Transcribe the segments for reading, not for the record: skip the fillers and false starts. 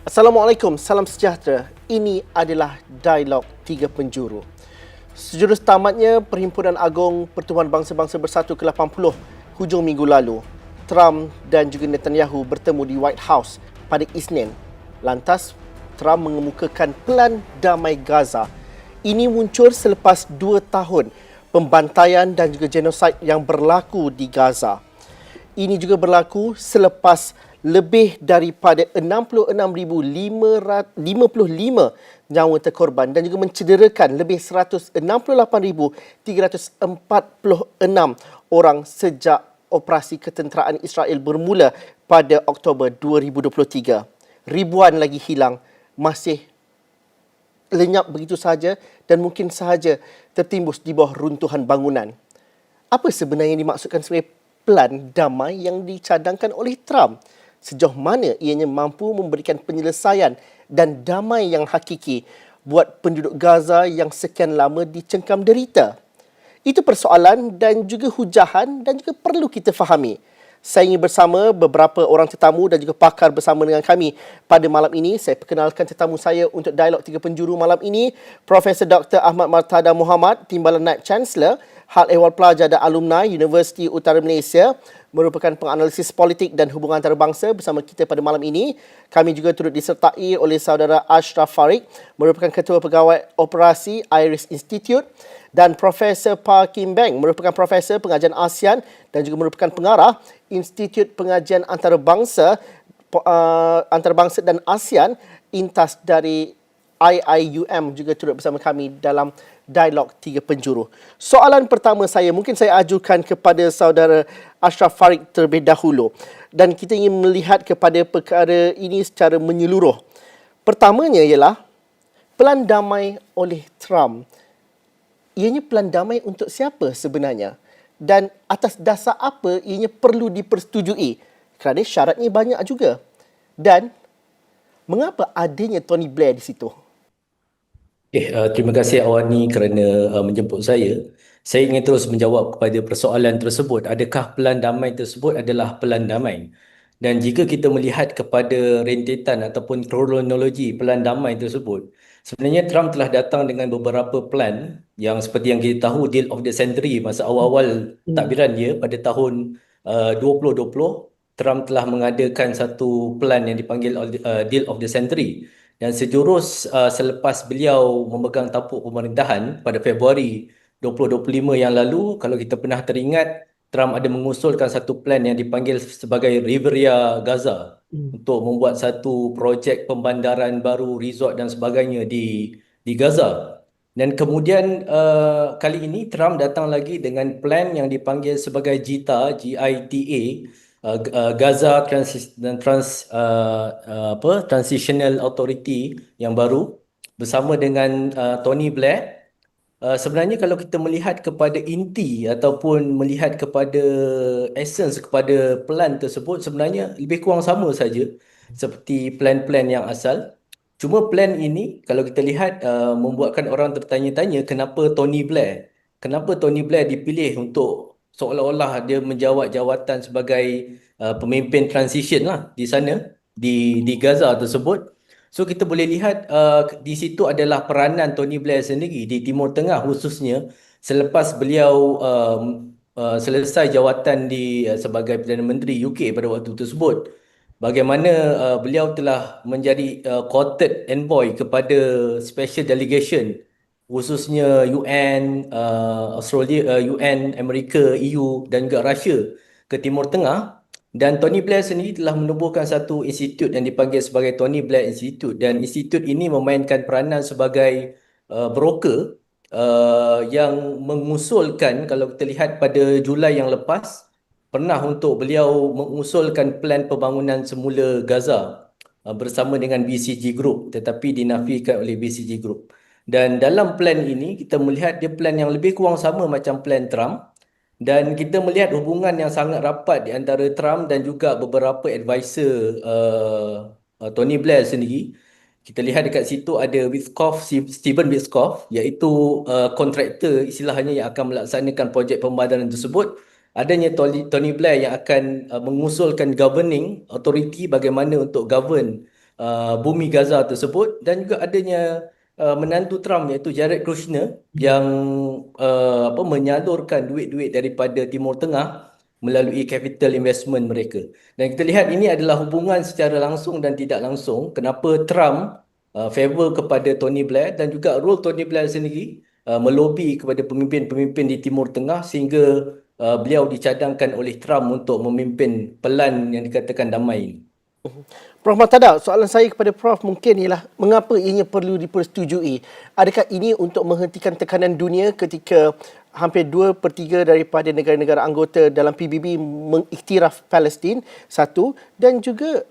Assalamualaikum, salam sejahtera. Ini adalah Dialog Tiga Penjuru. Sejurus tamatnya Perhimpunan Agung Pertubuhan Bangsa-Bangsa Bersatu ke-80 hujung minggu lalu, Trump dan juga Netanyahu bertemu di White House pada Isnin. Lantas, Trump mengemukakan pelan damai Gaza. Ini muncul selepas 2 tahun pembantaian dan juga genosid yang berlaku di Gaza. Ini juga berlaku selepas lebih daripada 66,555 nyawa terkorban dan juga mencederakan lebih 168,346 orang sejak operasi ketenteraan Israel bermula pada Oktober 2023. Ribuan lagi hilang, masih lenyap begitu sahaja dan mungkin sahaja tertimbus di bawah runtuhan bangunan. Apa sebenarnya yang dimaksudkan sebagai pelan damai yang dicadangkan oleh Trump? Sejauh mana ianya mampu memberikan penyelesaian dan damai yang hakiki buat penduduk Gaza yang sekian lama dicengkam derita? Itu persoalan dan juga hujahan dan juga perlu kita fahami. Saya ingin bersama beberapa orang tetamu dan juga pakar bersama dengan kami pada malam ini. Saya perkenalkan tetamu saya untuk Dialog Tiga Penjuru malam ini, Profesor Dr. Ahmad Martada Muhammad, Timbalan Naib Chancellor, Hal Ehwal Pelajar dan Alumni Universiti Utara Malaysia, merupakan penganalisis politik dan hubungan antarabangsa bersama kita pada malam ini. Kami juga turut disertai oleh saudara Ashraf Farid, merupakan Ketua Pegawai Operasi Iris Institute, dan Profesor Pa Kim Beng, merupakan Profesor Pengajian ASEAN dan juga merupakan pengarah Institut Pengajian Antarabangsa dan ASEAN, INTAS dari IIUM, juga turut bersama kami dalam Dialog Tiga Penjuru. Soalan pertama saya, mungkin saya ajukan kepada saudara Ashraf Farid terlebih dahulu. Dan kita ingin melihat kepada perkara ini secara menyeluruh. Pertamanya ialah pelan damai oleh Trump. Ianya pelan damai untuk siapa sebenarnya? Dan atas dasar apa ianya perlu dipersetujui? Kerana syaratnya banyak juga. Dan mengapa adanya Tony Blair di situ? Terima kasih Awani kerana menjemput saya. Saya ingin terus menjawab kepada persoalan tersebut. Adakah pelan damai tersebut adalah pelan damai? Dan jika kita melihat kepada rentetan ataupun kronologi pelan damai tersebut, sebenarnya Trump telah datang dengan beberapa pelan yang seperti yang kita tahu, deal of the century, masa awal-awal takbiran dia pada tahun 2020, Trump telah mengadakan satu pelan yang dipanggil deal of the century. Dan sejurus selepas beliau memegang tampuk pemerintahan pada Februari 2025 yang lalu, kalau kita pernah teringat, Trump ada mengusulkan satu plan yang dipanggil sebagai Riviera Gaza untuk membuat satu projek pembandaran baru, resort dan sebagainya di Gaza. Dan kemudian kali ini Trump datang lagi dengan plan yang dipanggil sebagai GITA, GITA, Gaza Transitional Authority yang baru bersama dengan Tony Blair. Sebenarnya kalau kita melihat kepada inti ataupun melihat kepada essence kepada plan tersebut, sebenarnya lebih kurang sama saja seperti plan-plan yang asal. Cuma plan ini kalau kita lihat membuatkan orang tertanya-tanya kenapa Tony Blair? Kenapa Tony Blair dipilih untuk seolah-olah dia menjawat jawatan sebagai pemimpin transition lah di sana, di Gaza tersebut. So kita boleh lihat di situ adalah peranan Tony Blair sendiri di Timur Tengah, khususnya selepas beliau selesai jawatan sebagai Perdana Menteri UK pada waktu tersebut. Bagaimana beliau telah menjadi courted envoy kepada special delegation, khususnya UN, Australia, UN, Amerika, EU dan juga Russia ke Timur Tengah. Dan Tony Blair sendiri telah menubuhkan satu institut yang dipanggil sebagai Tony Blair Institute, dan institut ini memainkan peranan sebagai broker yang mengusulkan, kalau kita lihat pada Julai yang lepas, pernah untuk beliau mengusulkan plan pembangunan semula Gaza bersama dengan BCG Group, tetapi dinafikan oleh BCG Group. Dan dalam plan ini kita melihat dia plan yang lebih kurang sama macam plan Trump, dan kita melihat hubungan yang sangat rapat di antara Trump dan juga beberapa advisor Tony Blair sendiri. Kita lihat dekat situ ada Witkoff, Stephen Witkoff, iaitu kontraktor istilahnya yang akan melaksanakan projek pembandaran tersebut. Adanya Tony Blair yang akan mengusulkan governing authority, bagaimana untuk govern bumi Gaza tersebut, dan juga adanya menantu Trump iaitu Jared Kushner yang menyalurkan duit-duit daripada Timur Tengah melalui capital investment mereka. Dan kita lihat ini adalah hubungan secara langsung dan tidak langsung kenapa Trump favor kepada Tony Blair, dan juga role Tony Blair sendiri melobi kepada pemimpin-pemimpin di Timur Tengah sehingga beliau dicadangkan oleh Trump untuk memimpin pelan yang dikatakan damai ini. Prof Martada, soalan saya kepada Prof mungkin ialah mengapa ianya perlu dipersetujui? Adakah ini untuk menghentikan tekanan dunia ketika hampir 2/3 daripada negara-negara anggota dalam PBB mengiktiraf Palestin, satu, dan juga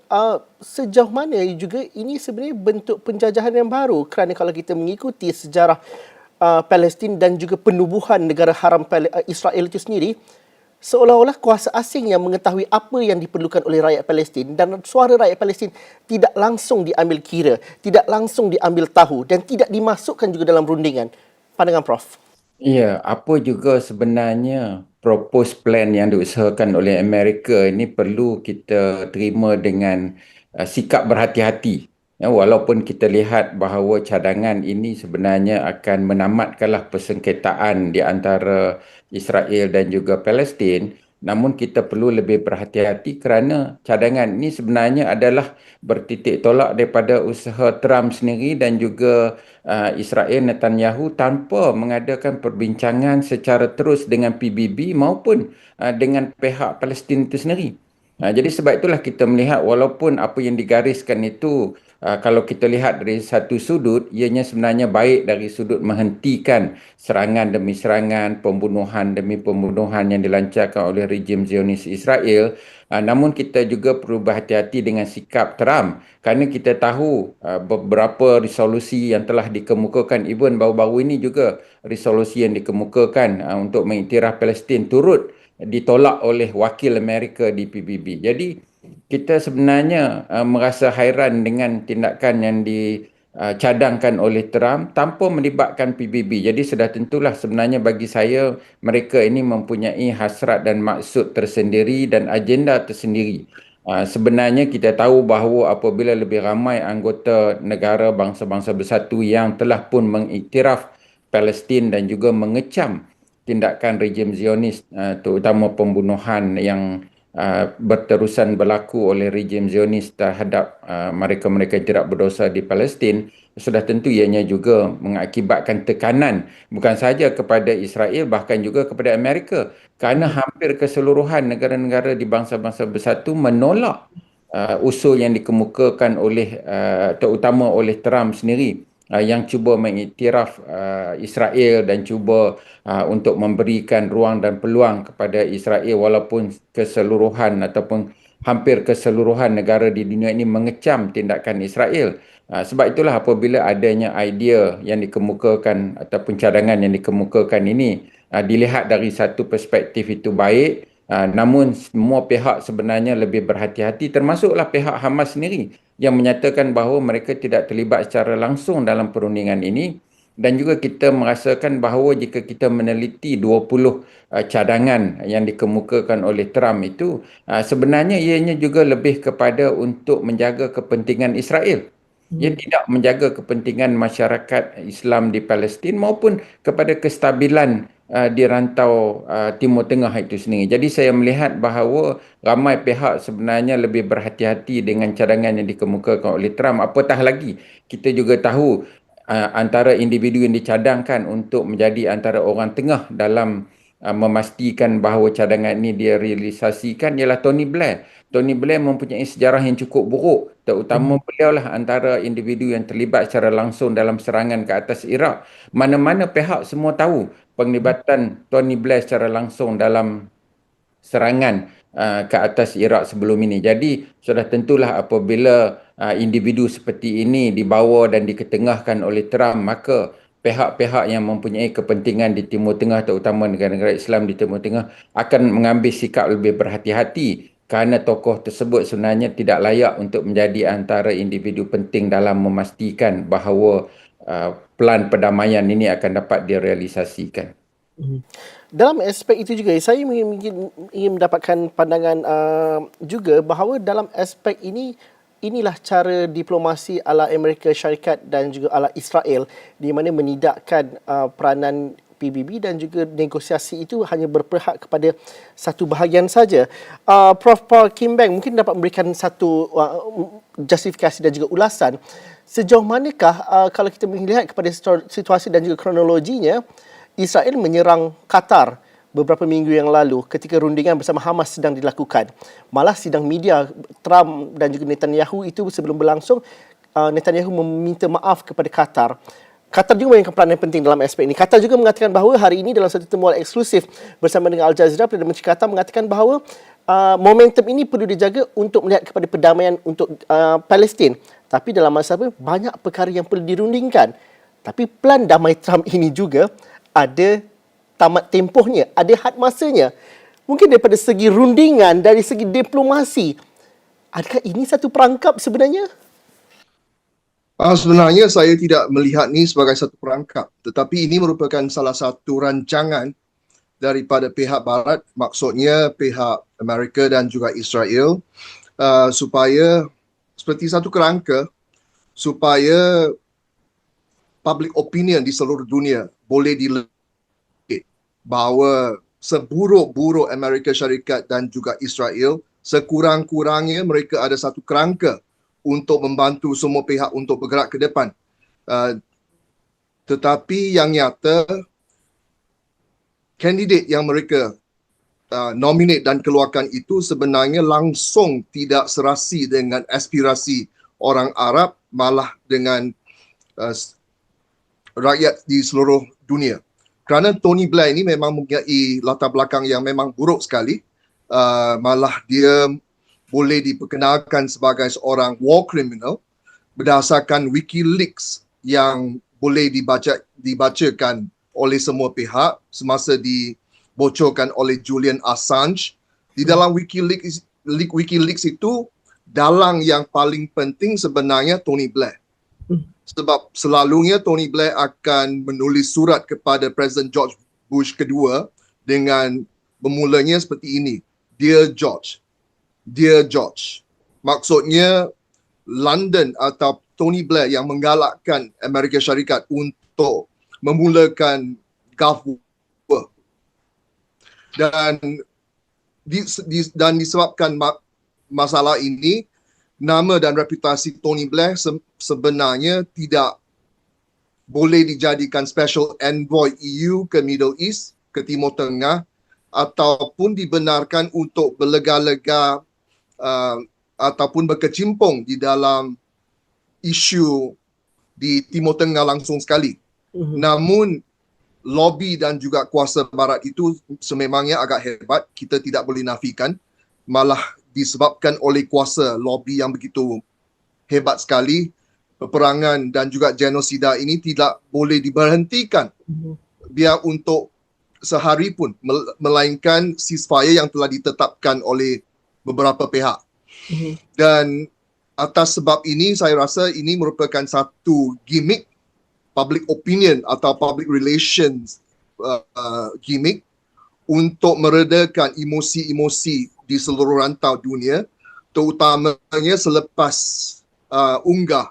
sejauh mana juga ini sebenarnya bentuk penjajahan yang baru, kerana kalau kita mengikuti sejarah Palestin dan juga penubuhan negara haram Israel itu sendiri, seolah-olah kuasa asing yang mengetahui apa yang diperlukan oleh rakyat Palestin, dan suara rakyat Palestin tidak langsung diambil kira, tidak langsung diambil tahu dan tidak dimasukkan juga dalam rundingan. Pandangan Prof. Ya, apa juga sebenarnya proposed plan yang diusahakan oleh Amerika ini perlu kita terima dengan sikap berhati-hati. Ya, walaupun kita lihat bahawa cadangan ini sebenarnya akan menamatkanlah persengketaan di antara Israel dan juga Palestin, namun kita perlu lebih berhati-hati kerana cadangan ini sebenarnya adalah bertitik tolak daripada usaha Trump sendiri dan juga Israel Netanyahu tanpa mengadakan perbincangan secara terus dengan PBB maupun dengan pihak Palestin itu sendiri. Jadi sebab itulah kita melihat walaupun apa yang digariskan itu kalau kita lihat dari satu sudut, ianya sebenarnya baik dari sudut menghentikan serangan demi serangan, pembunuhan demi pembunuhan yang dilancarkan oleh rejim Zionis Israel. Namun kita juga perlu berhati-hati dengan sikap Trump kerana kita tahu beberapa resolusi yang telah dikemukakan, even baru-baru ini juga resolusi yang dikemukakan untuk mengiktiraf Palestin turut ditolak oleh wakil Amerika di PBB. Jadi kita sebenarnya merasa hairan dengan tindakan yang dicadangkan oleh Trump tanpa melibatkan PBB. Jadi sudah tentulah sebenarnya bagi saya mereka ini mempunyai hasrat dan maksud tersendiri dan agenda tersendiri. Sebenarnya kita tahu bahawa apabila lebih ramai anggota negara bangsa-bangsa bersatu yang telah pun mengiktiraf Palestin dan juga mengecam tindakan rejim Zionis, terutama pembunuhan yang berterusan berlaku oleh rejim Zionis terhadap mereka-mereka yang tidak berdosa di Palestin, sudah tentu ianya juga mengakibatkan tekanan bukan sahaja kepada Israel bahkan juga kepada Amerika, kerana hampir keseluruhan negara-negara di bangsa-bangsa bersatu menolak usul yang dikemukakan oleh terutama oleh Trump sendiri yang cuba mengiktiraf Israel dan cuba untuk memberikan ruang dan peluang kepada Israel walaupun keseluruhan ataupun hampir keseluruhan negara di dunia ini mengecam tindakan Israel. Sebab itulah apabila adanya idea yang dikemukakan ataupun cadangan yang dikemukakan ini dilihat dari satu perspektif itu baik, namun semua pihak sebenarnya lebih berhati-hati, termasuklah pihak Hamas sendiri yang menyatakan bahawa mereka tidak terlibat secara langsung dalam perundingan ini, dan juga kita merasakan bahawa jika kita meneliti 20 cadangan yang dikemukakan oleh Trump itu sebenarnya ianya juga lebih kepada untuk menjaga kepentingan Israel. Ia tidak menjaga kepentingan masyarakat Islam di Palestin maupun kepada kestabilan di rantau Timur Tengah itu sendiri. Jadi saya melihat bahawa ramai pihak sebenarnya lebih berhati-hati dengan cadangan yang dikemukakan oleh Trump. Apatah lagi, kita juga tahu antara individu yang dicadangkan untuk menjadi antara orang tengah dalam memastikan bahawa cadangan ini direalisasikan ialah Tony Blair. Tony Blair mempunyai sejarah yang cukup buruk, terutama beliaulah antara individu yang terlibat secara langsung dalam serangan ke atas Iraq. Mana-mana pihak semua tahu penglibatan Tony Blair secara langsung dalam serangan ke atas Iraq sebelum ini. Jadi sudah tentulah apabila individu seperti ini dibawa dan diketengahkan oleh Trump, maka pihak-pihak yang mempunyai kepentingan di Timur Tengah, terutama negara-negara Islam di Timur Tengah, akan mengambil sikap lebih berhati-hati kerana tokoh tersebut sebenarnya tidak layak untuk menjadi antara individu penting dalam memastikan bahawa pelan perdamaian ini akan dapat direalisasikan. Dalam aspek itu juga, saya ingin mendapatkan pandangan juga bahawa dalam aspek ini inilah cara diplomasi ala Amerika Syarikat dan juga ala Israel di mana menidakkan peranan PBB dan juga negosiasi itu hanya berpihak kepada satu bahagian saja. Prof. Paul Kimbang mungkin dapat memberikan satu justifikasi dan juga ulasan sejauh manakah kalau kita melihat kepada situasi dan juga kronologinya, Israel menyerang Qatar beberapa minggu yang lalu ketika rundingan bersama Hamas sedang dilakukan. Malah sidang media Trump dan juga Netanyahu itu sebelum berlangsung, Netanyahu meminta maaf kepada Qatar. Qatar juga mainkan peranan penting dalam aspek ini. Qatar juga mengatakan bahawa hari ini dalam satu temuan eksklusif bersama dengan Al Jazeera, Perdana Menteri Qatar mengatakan bahawa momentum ini perlu dijaga untuk melihat kepada perdamaian untuk Palestin. Tapi dalam masa apa, banyak perkara yang perlu dirundingkan. Tapi plan damai Trump ini juga ada tamat tempohnya, ada had masanya. Mungkin daripada segi rundingan, dari segi diplomasi, adakah ini satu perangkap sebenarnya? Sebenarnya saya tidak melihat ini sebagai satu perangkap, tetapi ini merupakan salah satu rancangan daripada pihak Barat, maksudnya pihak Amerika dan juga Israel, supaya seperti satu kerangka supaya public opinion di seluruh dunia boleh dilihat bahawa seburuk-buruk Amerika Syarikat dan juga Israel, sekurang-kurangnya mereka ada satu kerangka untuk membantu semua pihak untuk bergerak ke depan. Tetapi yang nyata, kandidat yang mereka nominate dan keluarkan itu sebenarnya langsung tidak serasi dengan aspirasi orang Arab, malah dengan rakyat di seluruh dunia. Kerana Tony Blair ini memang mempunyai latar belakang yang memang buruk sekali. Malah dia boleh diperkenalkan sebagai seorang war criminal berdasarkan WikiLeaks yang boleh dibacakan oleh semua pihak semasa dibocorkan oleh Julian Assange. Di dalam WikiLeaks itu, dalang yang paling penting sebenarnya Tony Blair. Sebab selalunya Tony Blair akan menulis surat kepada Presiden George Bush kedua dengan bermulanya seperti ini. Dear George. Dear George. Maksudnya London atau Tony Blair yang menggalakkan Amerika Syarikat untuk memulakan Gulf War. Dan disebabkan masalah ini, nama dan reputasi Tony Blair sebenarnya tidak boleh dijadikan special envoy EU ke Middle East, ke Timur Tengah, ataupun dibenarkan untuk berlega-lega ataupun berkecimpung di dalam isu di Timur Tengah langsung sekali. Namun lobby dan juga kuasa Barat itu sememangnya agak hebat, kita tidak boleh nafikan. Malah disebabkan oleh kuasa lobby yang begitu hebat sekali, peperangan dan juga genosida ini tidak boleh diberhentikan biar untuk sehari pun, melainkan ceasefire yang telah ditetapkan oleh beberapa pihak. Dan atas sebab ini saya rasa ini merupakan satu gimmick public opinion atau public relations gimmick untuk meredakan emosi-emosi di seluruh rantau dunia, terutamanya selepas unggah.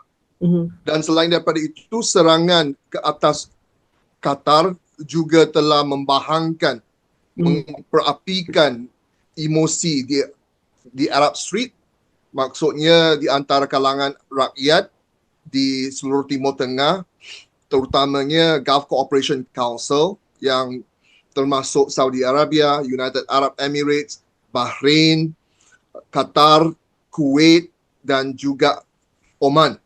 Dan selain daripada itu, serangan ke atas Qatar juga telah membahangkan, memperapikan emosi di Arab Street, maksudnya di antara kalangan rakyat di seluruh Timur Tengah, terutamanya Gulf Cooperation Council yang termasuk Saudi Arabia, United Arab Emirates, Bahrain, Qatar, Kuwait dan juga Oman.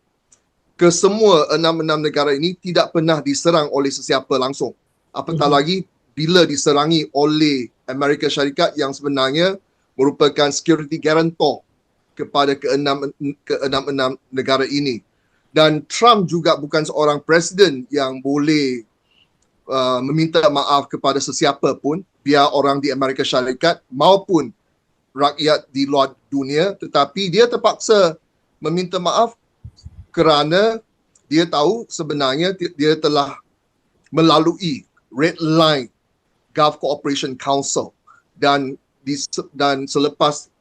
Kesemua 6 negara ini tidak pernah diserang oleh sesiapa langsung. Apatah lagi bila diserangi oleh Amerika Syarikat yang sebenarnya merupakan security guarantor kepada ke-6 negara ini. Dan Trump juga bukan seorang presiden yang boleh meminta maaf kepada sesiapa pun, biar orang di Amerika Syarikat maupun rakyat di luar dunia, tetapi dia terpaksa meminta maaf kerana dia tahu sebenarnya dia telah melalui red line Gulf Cooperation Council dan selepas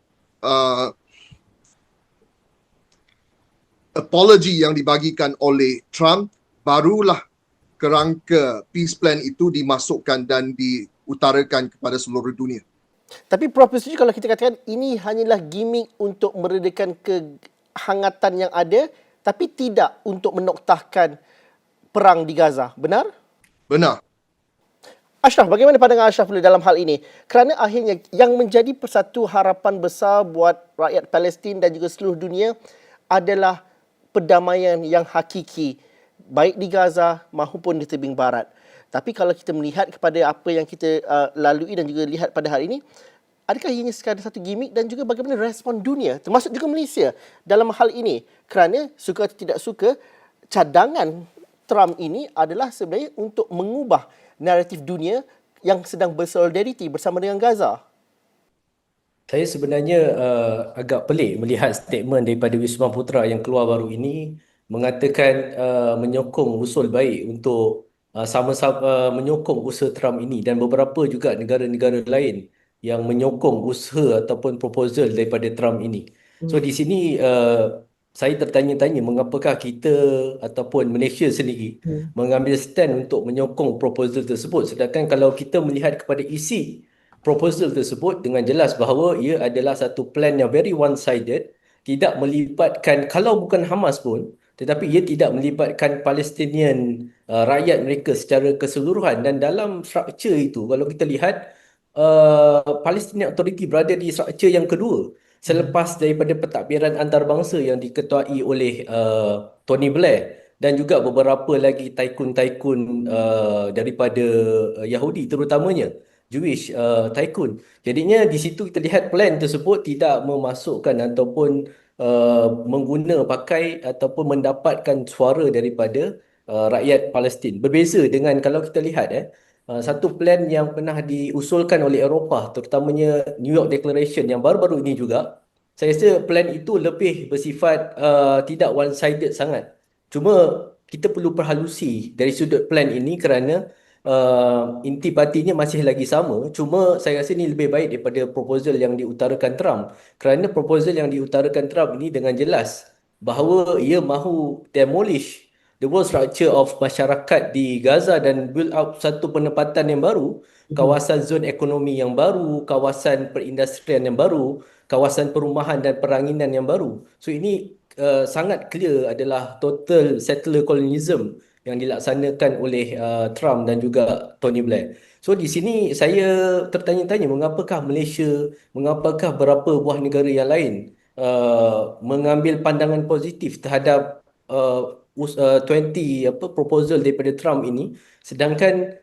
apology yang dibagikan oleh Trump, barulah kerangka peace plan itu dimasukkan dan diutarakan kepada seluruh dunia. Tapi Prof setuju kalau kita katakan ini hanyalah gimmick untuk meredakan kehangatan yang ada, tapi tidak untuk menoktahkan perang di Gaza. Benar? Benar. Ashraf, bagaimana pandangan Ashraf dalam hal ini? Kerana akhirnya yang menjadi satu harapan besar buat rakyat Palestin dan juga seluruh dunia adalah perdamaian yang hakiki, baik di Gaza maupun di tebing barat. Tapi kalau kita melihat kepada apa yang kita lalui dan juga lihat pada hari ini, adakah ianya sekadar satu gimmick dan juga bagaimana respon dunia, termasuk juga Malaysia dalam hal ini? Kerana suka atau tidak suka, cadangan Trump ini adalah sebenarnya untuk mengubah naratif dunia yang sedang bersolidariti bersama dengan Gaza. Saya sebenarnya agak pelik melihat statement daripada Wisma Putra yang keluar baru ini mengatakan menyokong usul baik untuk sama-sama menyokong usaha Trump ini, dan beberapa juga negara-negara lain yang menyokong usaha ataupun proposal daripada Trump ini. So di sini saya tertanya-tanya mengapakah kita ataupun Malaysia sendiri mengambil stand untuk menyokong proposal tersebut, sedangkan kalau kita melihat kepada isi proposal tersebut dengan jelas bahawa ia adalah satu plan yang very one-sided, tidak melibatkan, kalau bukan Hamas pun, tetapi ia tidak melibatkan Palestinian rakyat mereka secara keseluruhan. Dan dalam struktur itu, kalau kita lihat, Palestinian Authority berada di struktur yang kedua selepas daripada pentadbiran antarabangsa yang diketuai oleh Tony Blair dan juga beberapa lagi tycoon-tycoon daripada Yahudi terutamanya. Jewish tycoon. Jadinya di situ kita lihat plan tersebut tidak memasukkan ataupun pakai ataupun mendapatkan suara daripada rakyat Palestin. Berbeza dengan kalau kita lihat satu plan yang pernah diusulkan oleh Eropah, terutamanya New York Declaration yang baru-baru ini juga. Saya rasa plan itu lebih bersifat tidak one-sided sangat. Cuma kita perlu perhalusi dari sudut plan ini kerana inti partinya masih lagi sama. Cuma saya rasa ini lebih baik daripada proposal yang diutarakan Trump. Kerana proposal yang diutarakan Trump ini dengan jelas bahawa ia mahu demolish the whole structure of masyarakat di Gaza dan build up satu penempatan yang baru, kawasan zon ekonomi yang baru, kawasan perindustrian yang baru, kawasan perumahan dan peranginan yang baru. So ini sangat clear adalah total settler colonialism yang dilaksanakan oleh Trump dan juga Tony Blair. So di sini saya tertanya-tanya mengapakah Malaysia, mengapakah beberapa buah negara yang lain mengambil pandangan positif terhadap 20 proposal daripada Trump ini, sedangkan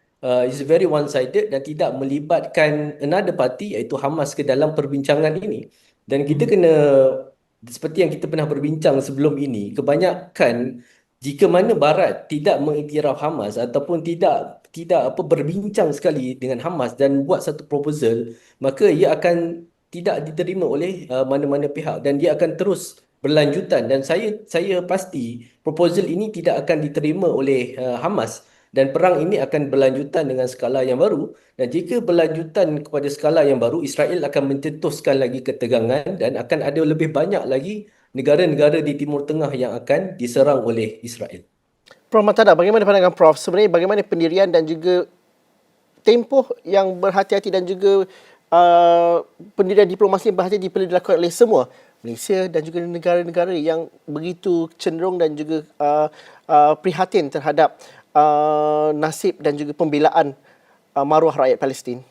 is very one-sided dan tidak melibatkan another party iaitu Hamas ke dalam perbincangan ini. Dan kita kena, seperti yang kita pernah berbincang sebelum ini, kebanyakan jika mana Barat tidak mengiktiraf Hamas ataupun tidak berbincang sekali dengan Hamas dan buat satu proposal, maka ia akan tidak diterima oleh mana-mana pihak dan dia akan terus berlanjutan. Dan saya pasti proposal ini tidak akan diterima oleh Hamas dan perang ini akan berlanjutan dengan skala yang baru. Dan jika berlanjutan kepada skala yang baru, Israel akan mencetuskan lagi ketegangan dan akan ada lebih banyak lagi negara-negara di Timur Tengah yang akan diserang oleh Israel. Prof Martada, bagaimana pandangan Prof? Sebenarnya bagaimana pendirian dan juga tempoh yang berhati-hati dan juga pendirian diplomasi yang berhati-hati perlu dilakukan oleh semua, Malaysia dan juga negara-negara yang begitu cenderung dan juga prihatin terhadap nasib dan juga pembelaan maruah rakyat Palestin?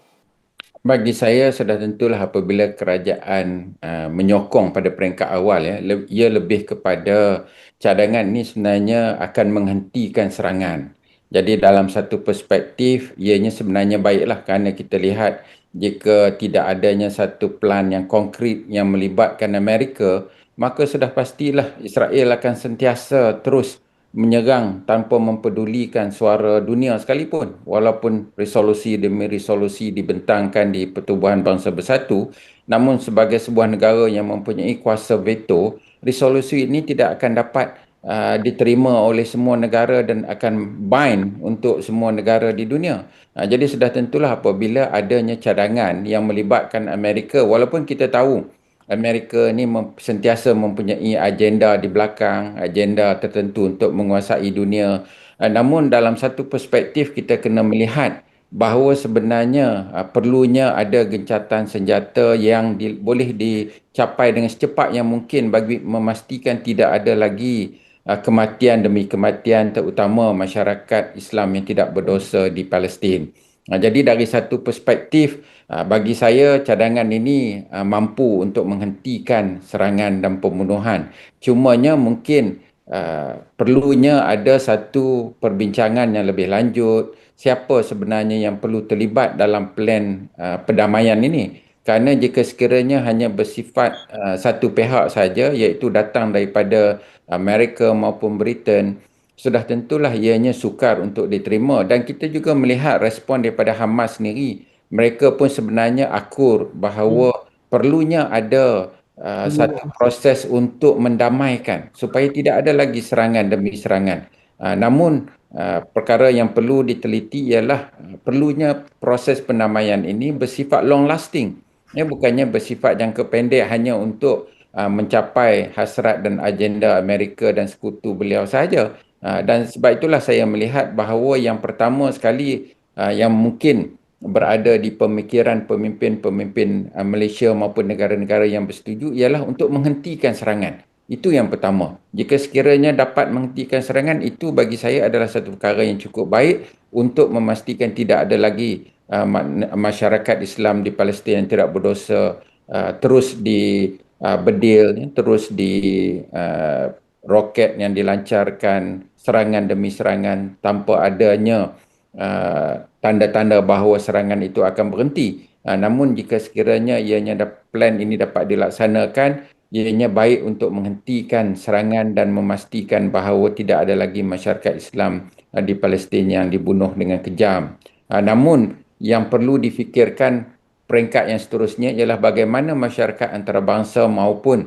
Bagi saya sudah tentulah apabila kerajaan menyokong pada peringkat awal, ia lebih kepada cadangan ini sebenarnya akan menghentikan serangan. Jadi dalam satu perspektif ianya sebenarnya baiklah, kerana kita lihat jika tidak adanya satu plan yang konkret yang melibatkan Amerika, maka sudah pastilah Israel akan sentiasa terus menyerang tanpa mempedulikan suara dunia sekalipun. Walaupun resolusi demi resolusi dibentangkan di Pertubuhan Bangsa Bersatu, namun sebagai sebuah negara yang mempunyai kuasa veto, resolusi ini tidak akan dapat diterima oleh semua negara dan akan bind untuk semua negara di dunia. Jadi sudah tentulah apabila adanya cadangan yang melibatkan Amerika, walaupun kita tahu Amerika ni sentiasa mempunyai agenda di belakang, agenda tertentu untuk menguasai dunia. Namun dalam satu perspektif kita kena melihat bahawa sebenarnya perlunya ada gencatan senjata yang boleh dicapai dengan secepat yang mungkin bagi memastikan tidak ada lagi kematian demi kematian, terutama masyarakat Islam yang tidak berdosa di Palestin. Jadi dari satu perspektif, bagi saya cadangan ini mampu untuk menghentikan serangan dan pembunuhan. Cumanya mungkin perlunya ada satu perbincangan yang lebih lanjut. Siapa sebenarnya yang perlu terlibat dalam plan perdamaian ini? Kerana jika sekiranya hanya bersifat satu pihak saja, iaitu datang daripada Amerika maupun Britain, sudah tentulah ianya sukar untuk diterima. Dan kita juga melihat respon daripada Hamas sendiri. Mereka pun sebenarnya akur bahawa perlunya ada satu proses untuk mendamaikan supaya tidak ada lagi serangan demi serangan. Namun perkara yang perlu diteliti ialah perlunya proses pendamaian ini bersifat long lasting. Bukannya bersifat jangka pendek hanya untuk mencapai hasrat dan agenda Amerika dan sekutu beliau sahaja. Dan sebab itulah saya melihat bahawa yang pertama sekali yang mungkin berada di pemikiran pemimpin-pemimpin Malaysia maupun negara-negara yang bersetuju ialah untuk menghentikan serangan. Itu yang pertama. Jika sekiranya dapat menghentikan serangan, itu bagi saya adalah satu perkara yang cukup baik untuk memastikan tidak ada lagi masyarakat Islam di Palestin yang tidak berdosa terus bedil, terus roket yang dilancarkan serangan demi serangan tanpa adanya tanda-tanda bahawa serangan itu akan berhenti. Namun jika sekiranya plan ini dapat dilaksanakan, ianya baik untuk menghentikan serangan dan memastikan bahawa tidak ada lagi masyarakat Islam di Palestin yang dibunuh dengan kejam. Namun yang perlu difikirkan peringkat yang seterusnya ialah bagaimana masyarakat antarabangsa maupun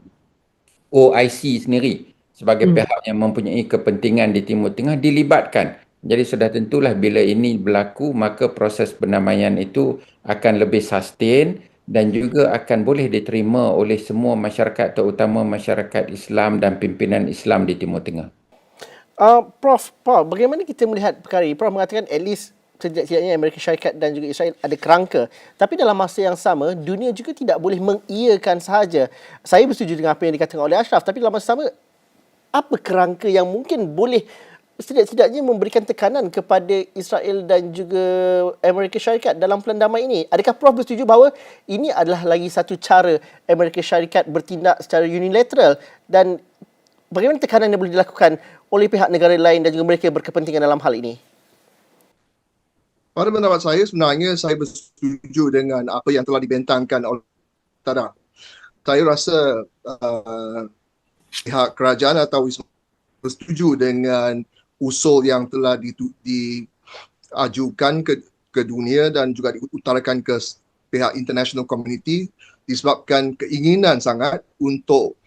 OIC sendiri sebagai pihak yang mempunyai kepentingan di Timur Tengah dilibatkan. Jadi sudah tentulah bila ini berlaku, maka proses pendamaian itu akan lebih sustain dan juga akan boleh diterima oleh semua masyarakat, terutama masyarakat Islam dan pimpinan Islam di Timur Tengah. Prof, Paul, bagaimana kita melihat perkara ini? Prof mengatakan at least sejak-sejaknya Amerika Syarikat dan juga Israel ada kerangka. Tapi dalam masa yang sama, dunia juga tidak boleh mengiyakan sahaja. Saya bersetuju dengan apa yang dikatakan oleh Ashraf, tapi dalam masa sama, apa kerangka yang mungkin boleh setidak-tidaknya memberikan tekanan kepada Israel dan juga Amerika Syarikat dalam plan damai ini? Adakah Prof bersetuju bahawa ini adalah lagi satu cara Amerika Syarikat bertindak secara unilateral, dan bagaimana tekanan yang boleh dilakukan oleh pihak negara lain dan juga mereka yang berkepentingan dalam hal ini? Pada pendapat saya, sebenarnya saya bersetuju dengan apa yang telah dibentangkan oleh Tada. Saya rasa pihak kerajaan atau bersetuju dengan usul yang telah diajukan ke dunia dan juga diutarakan ke pihak international community disebabkan keinginan sangat untuk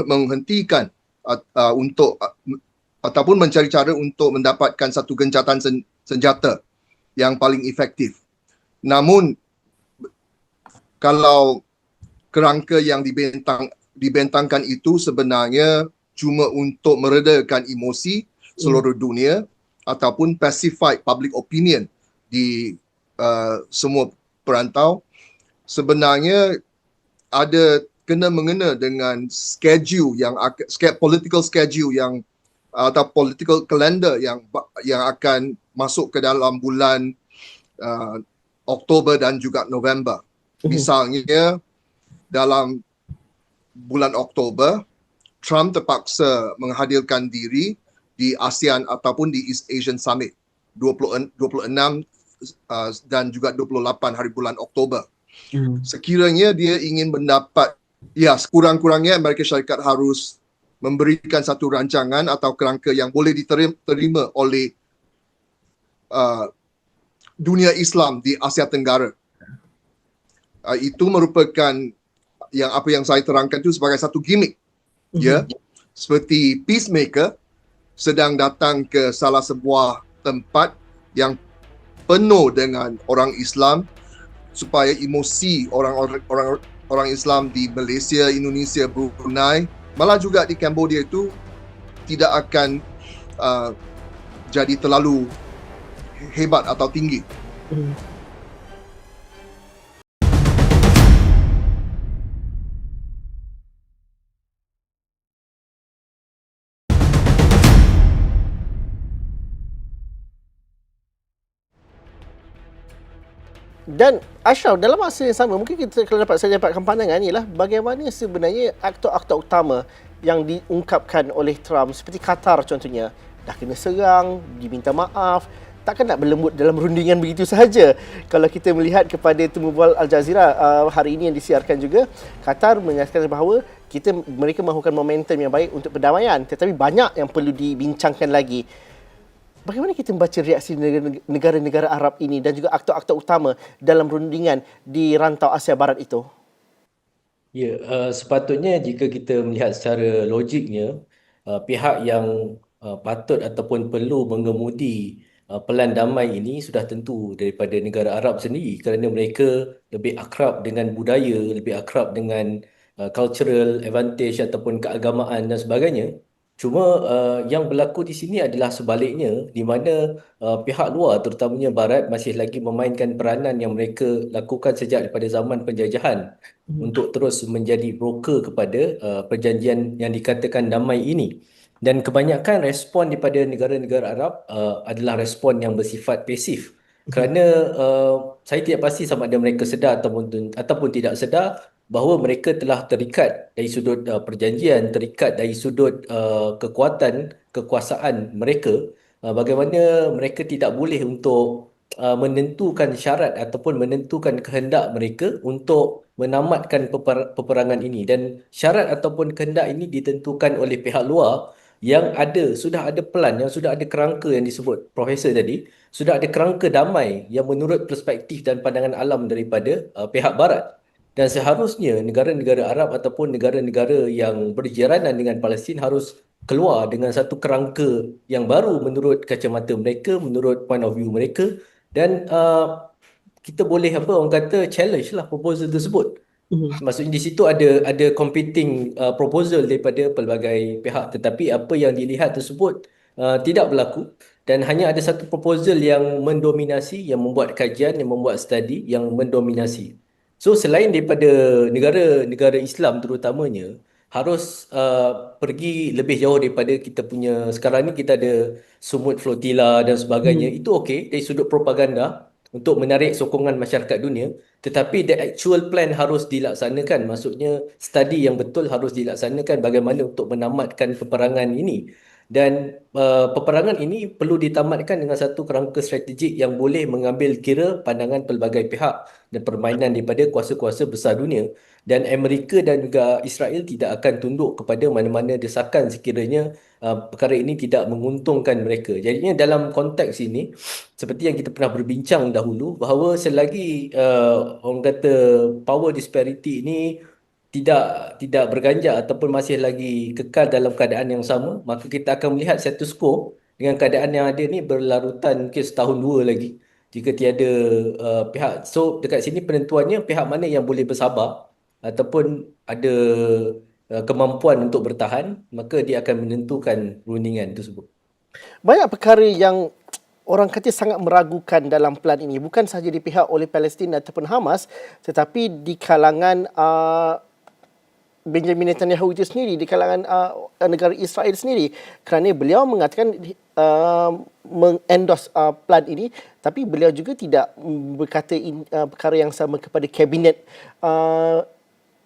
menghentikan ataupun mencari cara untuk mendapatkan satu gencatan senjata yang paling efektif. Namun kalau kerangka yang dibentangkan itu sebenarnya cuma untuk meredakan emosi seluruh dunia ataupun pacify public opinion di semua perantau, sebenarnya ada kena-mengena dengan schedule yang political schedule yang atau political calendar yang akan masuk ke dalam bulan Oktober dan juga November. Misalnya dalam bulan Oktober, Trump terpaksa menghadirkan diri di ASEAN ataupun di East Asian Summit 26 dan juga 28 hari bulan Oktober. Sekiranya dia ingin mendapat, ya sekurang-kurangnya Amerika Syarikat harus memberikan satu rancangan atau kerangka yang boleh diterima oleh dunia Islam di Asia Tenggara. Itu merupakan apa yang saya terangkan itu sebagai satu gimmick. Ya, seperti peacemaker sedang datang ke salah sebuah tempat yang penuh dengan orang Islam supaya emosi orang orang Islam di Malaysia, Indonesia, Brunei, malah juga di Cambodia itu tidak akan jadi terlalu hebat atau tinggi. Dan Ashraf, dalam masa yang sama, mungkin kita kalau saya dapatkan pandangan ialah bagaimana sebenarnya aktor-aktor utama yang diungkapkan oleh Trump seperti Qatar contohnya, dah kena serang, diminta maaf, takkan nak berlembut dalam rundingan begitu sahaja. Kalau kita melihat kepada temu bual Al Jazeera hari ini yang disiarkan juga, Qatar menyatakan bahawa mereka mahukan momentum yang baik untuk perdamaian, tetapi banyak yang perlu dibincangkan lagi. Bagaimana kita membaca reaksi negara-negara Arab ini dan juga aktor-aktor utama dalam rundingan di rantau Asia Barat itu? Ya, sepatutnya jika kita melihat secara logiknya, pihak yang patut ataupun perlu mengemudi pelan damai ini sudah tentu daripada negara Arab sendiri, kerana mereka lebih akrab dengan budaya, lebih akrab dengan cultural advantage ataupun keagamaan dan sebagainya. Cuma yang berlaku di sini adalah sebaliknya, di mana pihak luar terutamanya Barat masih lagi memainkan peranan yang mereka lakukan sejak daripada zaman penjajahan untuk terus menjadi broker kepada perjanjian yang dikatakan damai ini. Dan kebanyakan respon daripada negara-negara Arab adalah respon yang bersifat pasif. Kerana saya tidak pasti sama ada mereka sedar ataupun tidak sedar bahawa mereka telah terikat dari sudut perjanjian, terikat dari sudut kekuasaan mereka, bagaimana mereka tidak boleh untuk menentukan syarat ataupun menentukan kehendak mereka untuk menamatkan peperangan ini. Dan syarat ataupun kehendak ini ditentukan oleh pihak luar yang sudah ada pelan, yang sudah ada kerangka yang disebut Profesor tadi, sudah ada kerangka damai yang menurut perspektif dan pandangan alam daripada pihak Barat. Dan seharusnya negara-negara Arab ataupun negara-negara yang berjiranan dengan Palestin harus keluar dengan satu kerangka yang baru menurut kacamata mereka, menurut point of view mereka, dan kita boleh orang kata challenge lah proposal tersebut. Maksudnya di situ ada competing proposal daripada pelbagai pihak, tetapi apa yang dilihat tersebut tidak berlaku dan hanya ada satu proposal yang mendominasi, yang membuat kajian, yang membuat study, yang mendominasi. So selain daripada negara-negara Islam terutamanya harus pergi lebih jauh daripada kita punya, sekarang ni kita ada sumut flotilla dan sebagainya, itu okey dari sudut propaganda untuk menarik sokongan masyarakat dunia, tetapi the actual plan harus dilaksanakan. Maksudnya study yang betul harus dilaksanakan bagaimana untuk menamatkan peperangan ini. Dan peperangan ini perlu ditamatkan dengan satu kerangka strategik yang boleh mengambil kira pandangan pelbagai pihak dan permainan daripada kuasa-kuasa besar dunia. Dan Amerika dan juga Israel tidak akan tunduk kepada mana-mana desakan sekiranya perkara ini tidak menguntungkan mereka. Jadinya dalam konteks ini, seperti yang kita pernah berbincang dahulu, bahawa selagi orang kata power disparity ini tidak berganjak ataupun masih lagi kekal dalam keadaan yang sama, maka kita akan melihat status quo dengan keadaan yang ada ni berlarutan mungkin setahun dua lagi jika tiada pihak. So dekat sini penentuannya pihak mana yang boleh bersabar ataupun ada kemampuan untuk bertahan, maka dia akan menentukan rundingan tersebut. Banyak perkara yang orang kata sangat meragukan dalam pelan ini, bukan sahaja di pihak oleh Palestin ataupun Hamas, tetapi di kalangan Benjamin Netanyahu itu sendiri, di kalangan negara Israel sendiri, kerana beliau mengatakan mengendorse plan ini, tapi beliau juga tidak berkata perkara yang sama kepada kabinet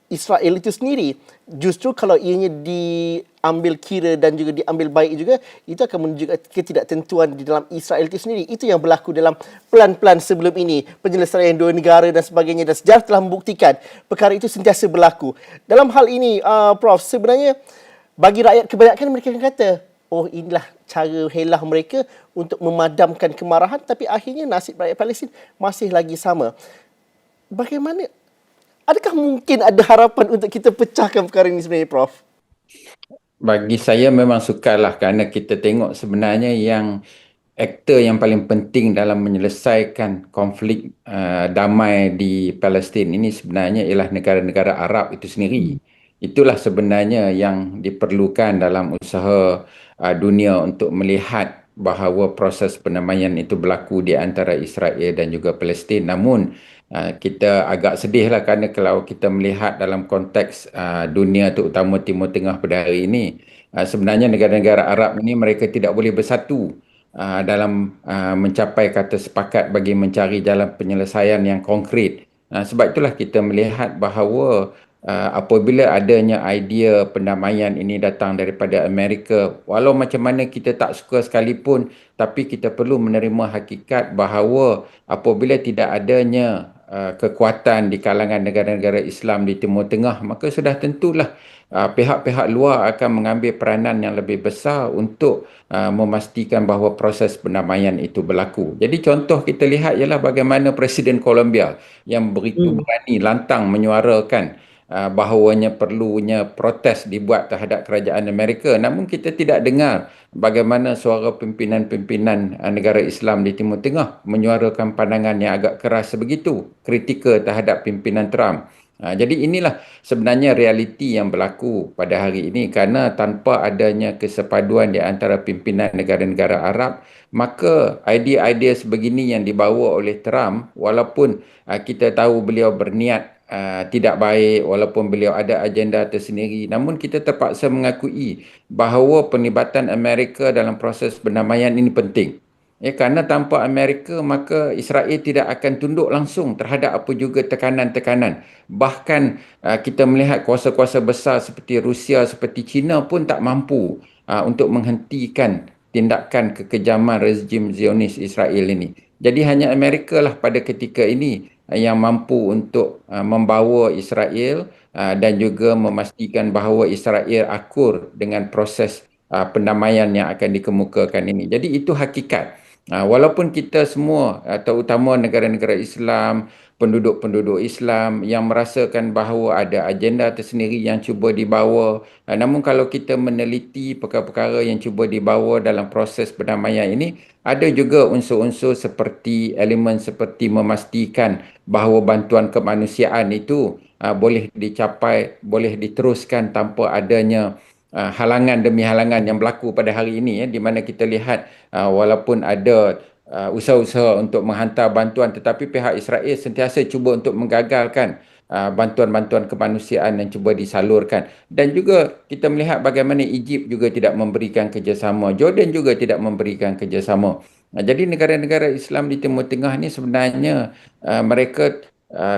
Israel itu sendiri. Justru kalau ianya diambil kira dan juga diambil baik juga, itu akan menunjukkan ketidaktentuan di dalam Israel itu sendiri. Itu yang berlaku dalam plan-plan sebelum ini, penyelesaian dua negara dan sebagainya, dan sejarah telah membuktikan perkara itu sentiasa berlaku. Dalam hal ini, Prof, sebenarnya bagi rakyat kebanyakan mereka akan kata, oh inilah cara helah mereka untuk memadamkan kemarahan, tapi akhirnya nasib rakyat Palestin masih lagi sama. Bagaimana? Adakah mungkin ada harapan untuk kita pecahkan perkara ini sebenarnya, Prof? Bagi saya memang sukarlah kerana kita tengok sebenarnya yang aktor yang paling penting dalam menyelesaikan konflik damai di Palestin ini sebenarnya ialah negara-negara Arab itu sendiri. Itulah sebenarnya yang diperlukan dalam usaha dunia untuk melihat bahawa proses perdamaian itu berlaku di antara Israel dan juga Palestin. Namun kita agak sedihlah kerana kalau kita melihat dalam konteks dunia terutama Timur Tengah pada hari ini, sebenarnya negara-negara Arab ini mereka tidak boleh bersatu dalam mencapai kata sepakat bagi mencari jalan penyelesaian yang konkret. Sebab itulah kita melihat bahawa apabila adanya idea pendamaian ini datang daripada Amerika, walau macam mana kita tak suka sekalipun, tapi kita perlu menerima hakikat bahawa apabila tidak adanya kekuatan di kalangan negara-negara Islam di Timur Tengah, maka sudah tentulah pihak-pihak luar akan mengambil peranan yang lebih besar untuk memastikan bahawa proses perdamaian itu berlaku. Jadi contoh kita lihat ialah bagaimana Presiden Colombia yang begitu berani lantang menyuarakan bahawanya perlunya protes dibuat terhadap kerajaan Amerika. Namun kita tidak dengar bagaimana suara pimpinan-pimpinan negara Islam di Timur Tengah menyuarakan pandangan yang agak keras sebegitu, kritikal terhadap pimpinan Trump. Jadi inilah sebenarnya realiti yang berlaku pada hari ini, kerana tanpa adanya kesepaduan di antara pimpinan negara-negara Arab, maka idea-idea sebegini yang dibawa oleh Trump, walaupun kita tahu beliau berniat tidak baik, walaupun beliau ada agenda tersendiri, namun kita terpaksa mengakui bahawa penlibatan Amerika dalam proses perdamaian ini penting. Kerana tanpa Amerika maka Israel tidak akan tunduk langsung terhadap apa juga tekanan-tekanan. Bahkan kita melihat kuasa-kuasa besar seperti Rusia, seperti China pun tak mampu untuk menghentikan tindakan kekejaman rezim Zionis Israel ini. Jadi hanya Amerika lah pada ketika ini yang mampu untuk membawa Israel dan juga memastikan bahawa Israel akur dengan proses pendamaian yang akan dikemukakan ini. Jadi itu hakikat. Walaupun kita semua, terutama negara-negara Islam, penduduk-penduduk Islam yang merasakan bahawa ada agenda tersendiri yang cuba dibawa, namun kalau kita meneliti perkara-perkara yang cuba dibawa dalam proses perdamaian ini, ada juga unsur-unsur seperti elemen seperti memastikan bahawa bantuan kemanusiaan itu boleh dicapai, boleh diteruskan tanpa adanya halangan demi halangan yang berlaku pada hari ini, di mana kita lihat walaupun ada usaha-usaha untuk menghantar bantuan, tetapi pihak Israel sentiasa cuba untuk menggagalkan bantuan-bantuan kemanusiaan yang cuba disalurkan. Dan juga kita melihat bagaimana Egypt juga tidak memberikan kerjasama, Jordan juga tidak memberikan kerjasama. Jadi negara-negara Islam di Timur Tengah ni sebenarnya mereka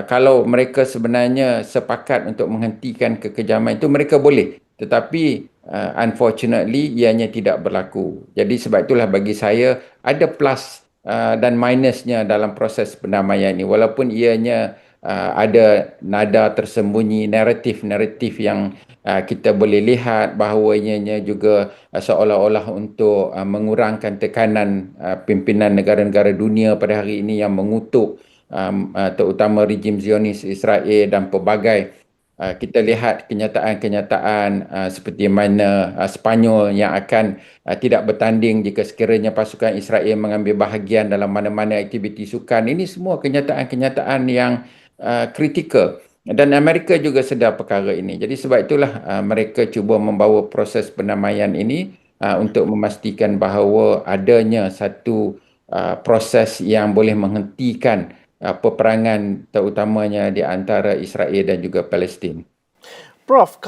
kalau mereka sebenarnya sepakat untuk menghentikan kekejaman itu, mereka boleh. Tetapi unfortunately ianya tidak berlaku. Jadi sebab itulah bagi saya ada plus dan minusnya dalam proses perdamaian ini. Walaupun ianya ada nada tersembunyi, naratif-naratif yang kita boleh lihat bahawa ianya juga seolah-olah untuk mengurangkan tekanan pimpinan negara-negara dunia pada hari ini yang mengutuk terutama rejim Zionis Israel dan pelbagai. Kita lihat kenyataan-kenyataan seperti mana Sepanyol yang akan tidak bertanding jika sekiranya pasukan Israel mengambil bahagian dalam mana-mana aktiviti sukan. Ini semua kenyataan-kenyataan yang kritikal. Dan Amerika juga sedar perkara ini. Jadi sebab itulah mereka cuba membawa proses perdamaian ini untuk memastikan bahawa adanya satu proses yang boleh menghentikan peperangan terutamanya di antara Israel dan juga Palestin. Prof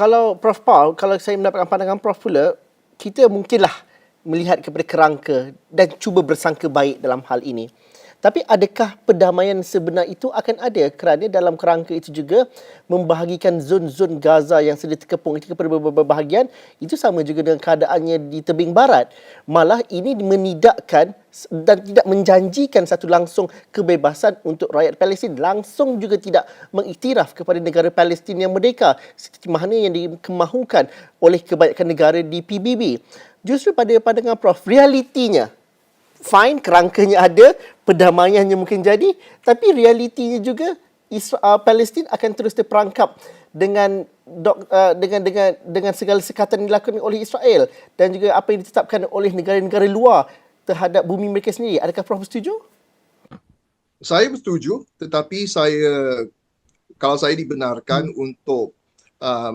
Paul, kalau saya mendapatkan pandangan Prof pula, kita mungkinlah melihat kepada kerangka dan cuba bersangka baik dalam hal ini. Tapi adakah perdamaian sebenar itu akan ada kerana dalam kerangka itu juga membahagikan zon-zon Gaza yang sedia terkepung itu kepada beberapa bahagian, itu sama juga dengan keadaannya di tebing barat. Malah ini menidakkan dan tidak menjanjikan satu langsung kebebasan untuk rakyat Palestin, langsung juga tidak mengiktiraf kepada negara Palestin yang merdeka seperti mana yang dikemahukan oleh kebanyakan negara di PBB. Justru pada pandangan Prof, realitinya fine, kerangkanya ada, perdamaiannya mungkin jadi, tapi realitinya juga Palestin akan terus terperangkap dengan segala sekatan yang dilakukan oleh Israel dan juga apa yang ditetapkan oleh negara-negara luar terhadap bumi mereka sendiri. Adakah Prof setuju? Saya bersetuju, tetapi kalau saya dibenarkan untuk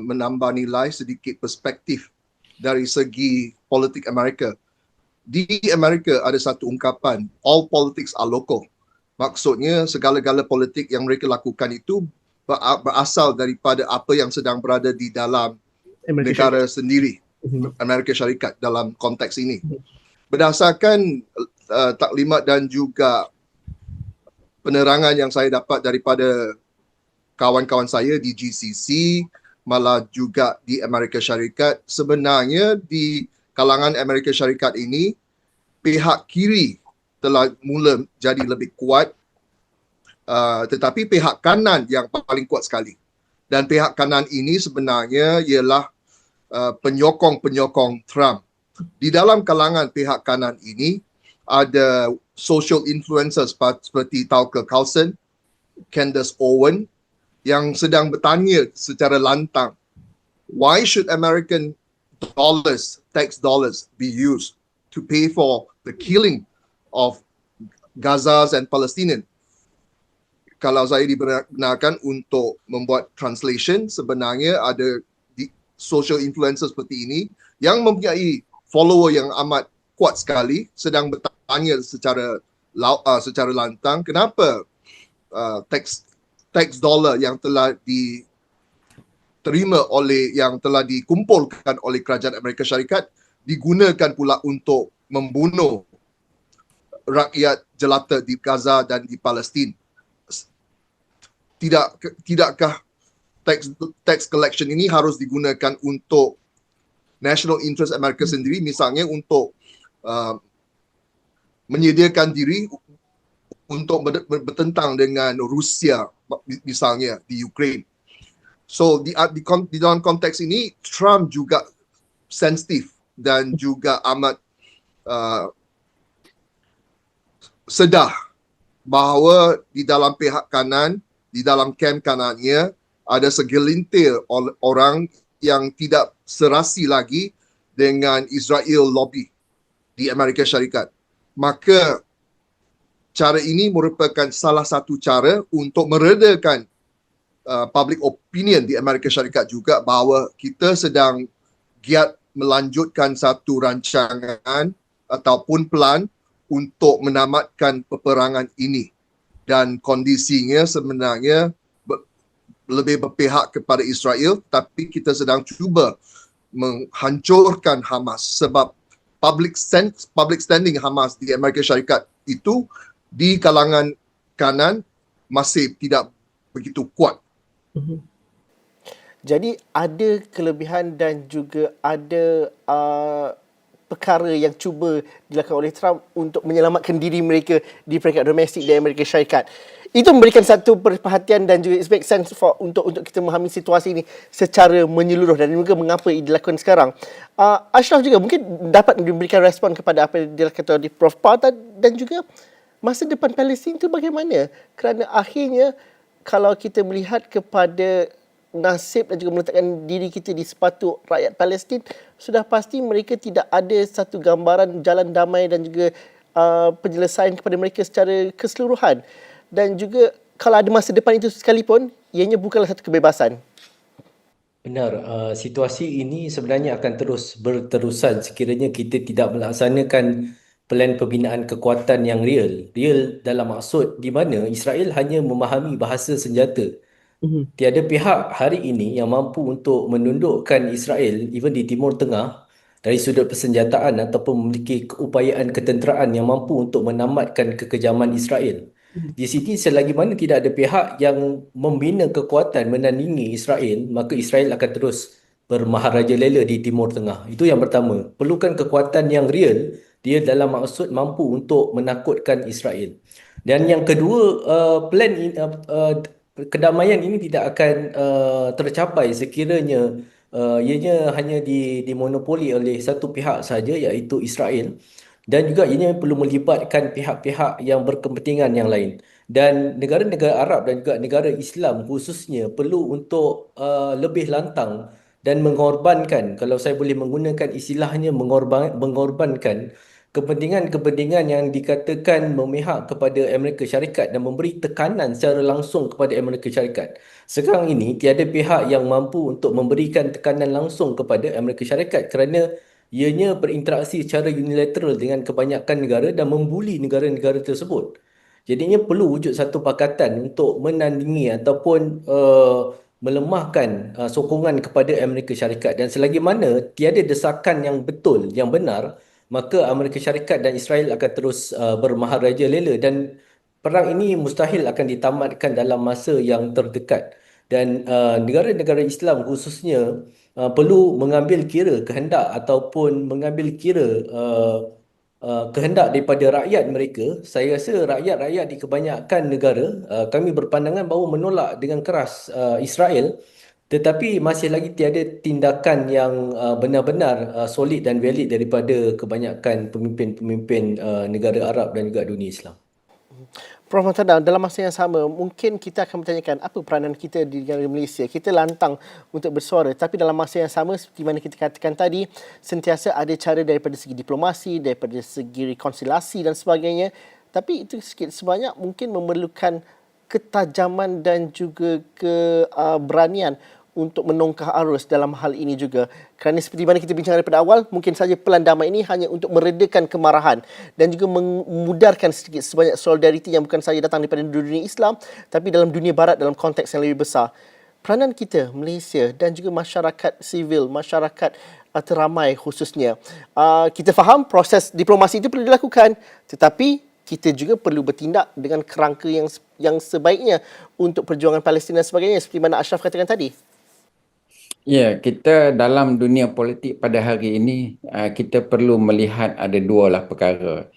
menambah nilai sedikit perspektif dari segi politik Amerika. Di Amerika ada satu ungkapan, all politics are local. Maksudnya segala-gala politik yang mereka lakukan itu berasal daripada apa yang sedang berada di dalam negara sendiri, Amerika Syarikat dalam konteks ini. Berdasarkan taklimat dan juga penerangan yang saya dapat daripada kawan-kawan saya di GCC, malah juga di Amerika Syarikat, sebenarnya di kalangan Amerika Syarikat ini, pihak kiri telah mula jadi lebih kuat, tetapi pihak kanan yang paling kuat sekali. Dan pihak kanan ini sebenarnya ialah penyokong-penyokong Trump. Di dalam kalangan pihak kanan ini, ada social influencers seperti Tucker Carlson, Candace Owen, yang sedang bertanya secara lantang, why should American dollars, tax dollars, be used to pay for the killing of Gazas and Palestinian? Kalau saya dibenarkan untuk membuat translation, sebenarnya ada social influencers seperti ini yang mempunyai follower yang amat kuat sekali, sedang bertanya secara lantang, kenapa tax dollar yang telah yang telah dikumpulkan oleh kerajaan Amerika Syarikat digunakan pula untuk membunuh rakyat jelata di Gaza dan di Palestin. Tidakkah tax collection ini harus digunakan untuk national interest Amerika sendiri, misalnya untuk menyediakan diri untuk bertentang dengan Rusia, misalnya di Ukraine. So di dalam konteks ini, Trump juga sensitif dan juga amat sedar bahawa di dalam pihak kanan, di dalam kamp kanannya, ada segelintir orang yang tidak serasi lagi dengan Israel lobby di Amerika Syarikat. Maka cara ini merupakan salah satu cara untuk meredakan public opinion di Amerika Syarikat juga bahawa kita sedang giat melanjutkan satu rancangan ataupun plan untuk menamatkan peperangan ini. Dan kondisinya sebenarnya lebih berpihak kepada Israel, tapi kita sedang cuba menghancurkan Hamas sebab public standing Hamas di Amerika Syarikat itu di kalangan kanan masih tidak begitu kuat. Jadi ada kelebihan dan juga ada perkara yang cuba dilakukan oleh Trump untuk menyelamatkan diri mereka di peringkat domestik di Amerika Syarikat. Itu memberikan satu perhatian dan juga it makes sense untuk kita memahami situasi ini secara menyeluruh dan juga mengapa ia dilakukan sekarang. Ashraf juga mungkin dapat memberikan respon kepada apa yang dilakukan oleh Prof. Paul dan juga masa depan Palestin itu bagaimana? Kerana akhirnya kalau kita melihat kepada nasib dan juga meletakkan diri kita di sepatu rakyat Palestin, sudah pasti mereka tidak ada satu gambaran jalan damai dan juga penyelesaian kepada mereka secara keseluruhan. Dan juga kalau ada masa depan itu sekalipun, ianya bukanlah satu kebebasan. Benar, situasi ini sebenarnya akan terus berterusan sekiranya kita tidak melaksanakan plan pembinaan kekuatan yang real. Real dalam maksud di mana Israel hanya memahami bahasa senjata. Tiada pihak hari ini yang mampu untuk menundukkan Israel, even di Timur Tengah, dari sudut persenjataan ataupun memiliki keupayaan ketenteraan yang mampu untuk menamatkan kekejaman Israel. Di sini selagi mana tidak ada pihak yang membina kekuatan menandingi Israel, maka Israel akan terus bermaharajalela di Timur Tengah. Itu yang pertama. Perlukan kekuatan yang real, dia dalam maksud mampu untuk menakutkan Israel. Dan yang kedua, kedamaian ini tidak akan tercapai sekiranya ianya hanya dimonopoli oleh satu pihak saja, iaitu Israel. Dan juga ianya perlu melibatkan pihak-pihak yang berkepentingan yang lain. Dan negara-negara Arab dan juga negara Islam khususnya perlu untuk lebih lantang dan mengorbankan, kalau saya boleh menggunakan istilahnya, mengorbankan kepentingan-kepentingan yang dikatakan memihak kepada Amerika Syarikat dan memberi tekanan secara langsung kepada Amerika Syarikat. Sekarang ini tiada pihak yang mampu untuk memberikan tekanan langsung kepada Amerika Syarikat kerana ianya berinteraksi secara unilateral dengan kebanyakan negara dan membuli negara-negara tersebut. Jadinya perlu wujud satu pakatan untuk menandingi ataupun melemahkan sokongan kepada Amerika Syarikat, dan selagi mana tiada desakan yang betul, yang benar, maka Amerika Syarikat dan Israel akan terus bermaharaja lela, dan perang ini mustahil akan ditamatkan dalam masa yang terdekat. Dan negara-negara Islam khususnya perlu mengambil kira kehendak ataupun mengambil kira kehendak daripada rakyat mereka. Saya rasa rakyat-rakyat di kebanyakan negara, kami berpandangan bahawa menolak dengan keras Israel, tetapi masih lagi tiada tindakan yang benar-benar solid dan valid daripada kebanyakan pemimpin-pemimpin negara Arab dan juga dunia Islam. Prof. Muhtadah, dalam masa yang sama, mungkin kita akan bertanyakan apa peranan kita di negara Malaysia. Kita lantang untuk bersuara, tapi dalam masa yang sama, seperti mana kita katakan tadi, sentiasa ada cara daripada segi diplomasi, daripada segi rekonsiliasi dan sebagainya. Tapi itu sikit sebanyak mungkin memerlukan ketajaman dan juga keberanian untuk menongkah arus dalam hal ini juga. Kerana seperti mana kita bincang daripada awal, mungkin saja pelan damai ini hanya untuk meredakan kemarahan dan juga memudarkan sedikit sebanyak solidariti yang bukan saja datang daripada dunia Islam, tapi dalam dunia barat dalam konteks yang lebih besar. Peranan kita, Malaysia dan juga masyarakat sivil, masyarakat teramai khususnya. Kita faham proses diplomasi itu perlu dilakukan, tetapi kita juga perlu bertindak dengan kerangka yang sebaiknya untuk perjuangan Palestin dan sebagainya, seperti mana Ashraf katakan tadi. Ya, kita dalam dunia politik pada hari ini, kita perlu melihat ada dua lah perkara.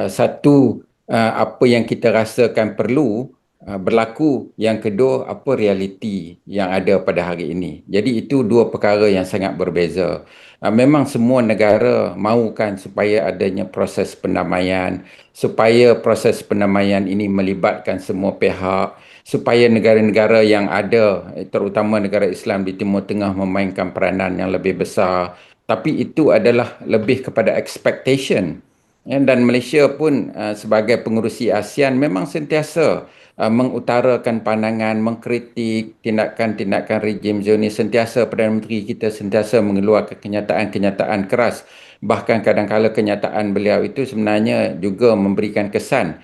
Satu, apa yang kita rasakan perlu berlaku. Yang kedua, apa realiti yang ada pada hari ini. Jadi itu dua perkara yang sangat berbeza. Memang semua negara mahukan supaya adanya proses pendamaian, supaya proses pendamaian ini melibatkan semua pihak, supaya negara-negara yang ada, terutama negara Islam di Timur Tengah, memainkan peranan yang lebih besar. Tapi itu adalah lebih kepada expectation. Dan Malaysia pun sebagai pengerusi ASEAN memang sentiasa mengutarakan pandangan, mengkritik tindakan-tindakan rejim Zionis. Sentiasa Perdana Menteri kita sentiasa mengeluarkan kenyataan-kenyataan keras. Bahkan kadang-kadang kenyataan beliau itu sebenarnya juga memberikan kesan,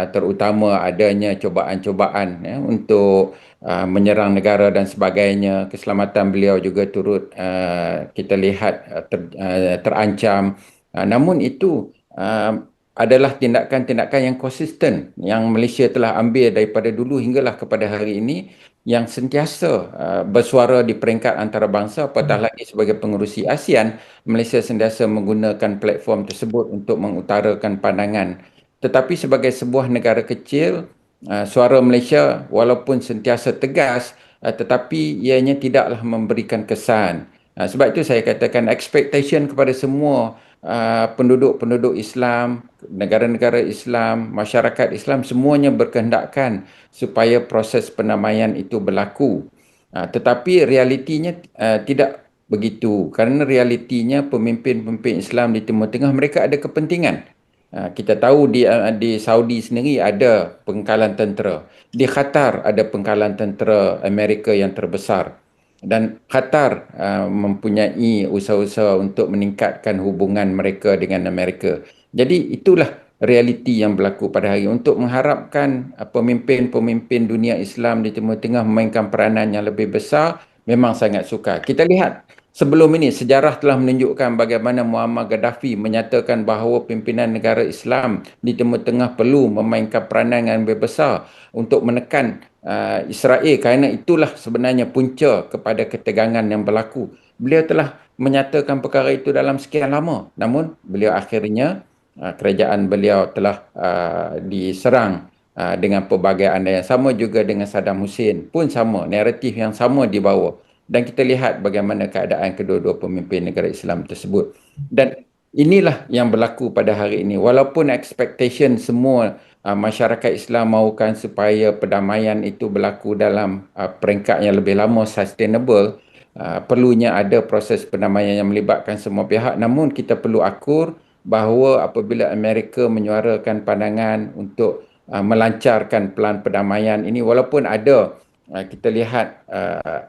terutama adanya cobaan-cobaan untuk menyerang negara dan sebagainya. Keselamatan beliau juga turut kita lihat terancam. Namun itu adalah tindakan-tindakan yang konsisten yang Malaysia telah ambil daripada dulu hinggalah kepada hari ini, yang sentiasa bersuara di peringkat antarabangsa, apatah lagi sebagai pengerusi ASEAN. Malaysia sentiasa menggunakan platform tersebut untuk mengutarakan pandangan. Tetapi sebagai sebuah negara kecil, suara Malaysia walaupun sentiasa tegas, tetapi ianya tidaklah memberikan kesan. Sebab itu saya katakan expectation kepada semua penduduk-penduduk Islam, negara-negara Islam, masyarakat Islam, semuanya berkehendakkan supaya proses pendamaian itu berlaku. Tetapi realitinya tidak begitu. Kerana realitinya pemimpin-pemimpin Islam di Timur Tengah, mereka ada kepentingan. Kita tahu di Saudi sendiri ada pengkalan tentera. Di Qatar ada pengkalan tentera Amerika yang terbesar. Dan Qatar mempunyai usaha-usaha untuk meningkatkan hubungan mereka dengan Amerika. Jadi itulah realiti yang berlaku pada hari ini. Untuk mengharapkan pemimpin-pemimpin dunia Islam di Timur Tengah memainkan peranan yang lebih besar, memang sangat sukar. Kita lihat sebelum ini sejarah telah menunjukkan bagaimana Muammar Gaddafi menyatakan bahawa pimpinan negara Islam di Timur Tengah perlu memainkan peranan yang lebih besar untuk menekan Israel, kerana itulah sebenarnya punca kepada ketegangan yang berlaku. Beliau telah menyatakan perkara itu dalam sekian lama. Namun beliau akhirnya, kerajaan beliau telah diserang dengan pelbagai anda yang sama juga dengan Saddam Hussein. Pun sama, naratif yang sama dibawa. Dan kita lihat bagaimana keadaan kedua-dua pemimpin negara Islam tersebut. Dan inilah yang berlaku pada hari ini. Walaupun expectation semua masyarakat Islam mahukan supaya perdamaian itu berlaku dalam peringkat yang lebih lama, sustainable, perlunya ada proses perdamaian yang melibatkan semua pihak. Namun kita perlu akur bahawa apabila Amerika menyuarakan pandangan untuk melancarkan pelan perdamaian ini, walaupun ada kita lihat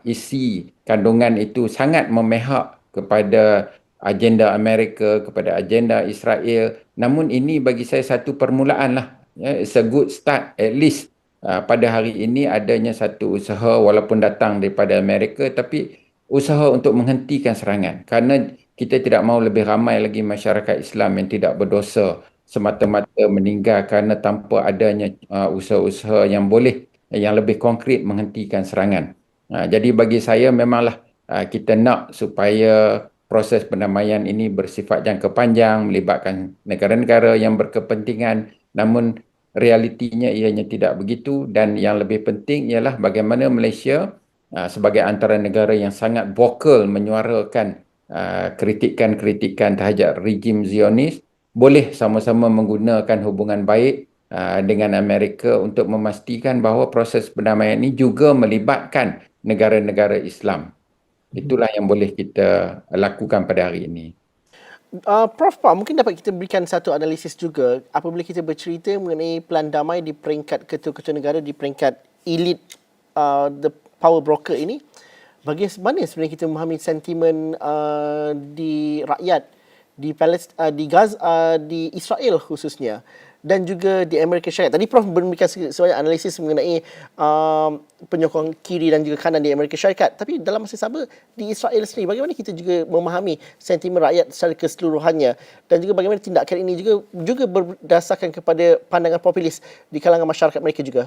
isi kandungan itu sangat memihak kepada agenda Amerika, kepada agenda Israel, namun ini bagi saya satu permulaan lah. It's a good start. At least pada hari ini adanya satu usaha walaupun datang daripada Amerika, tapi usaha untuk menghentikan serangan, kerana kita tidak mahu lebih ramai lagi masyarakat Islam yang tidak berdosa semata-mata meninggal kerana tanpa adanya usaha-usaha yang boleh, yang lebih konkret menghentikan serangan. Jadi bagi saya memanglah kita nak supaya proses perdamaian ini bersifat jangka panjang, melibatkan negara-negara yang berkepentingan, namun realitinya ianya tidak begitu, dan yang lebih penting ialah bagaimana Malaysia sebagai antara negara yang sangat vokal menyuarakan kritikan-kritikan terhadap rejim Zionis boleh sama-sama menggunakan hubungan baik dengan Amerika untuk memastikan bahawa proses perdamaian ini juga melibatkan negara-negara Islam. Itulah yang boleh kita lakukan pada hari ini. Prof, Pak, mungkin dapat kita berikan satu analisis juga apabila kita bercerita mengenai pelan damai di peringkat ketua-ketua negara, di peringkat elit the power broker ini. Bagaimana sebenarnya kita memahami sentimen di rakyat di Palestin, di Gaza, di Israel khususnya, dan juga di Amerika Syarikat. Tadi Prof memberikan sebanyak analisis mengenai penyokong kiri dan juga kanan di Amerika Syarikat. Tapi dalam masa sama di Israel sendiri, bagaimana kita juga memahami sentimen rakyat secara keseluruhannya, dan juga bagaimana tindakan ini juga berdasarkan kepada pandangan populis di kalangan masyarakat mereka juga.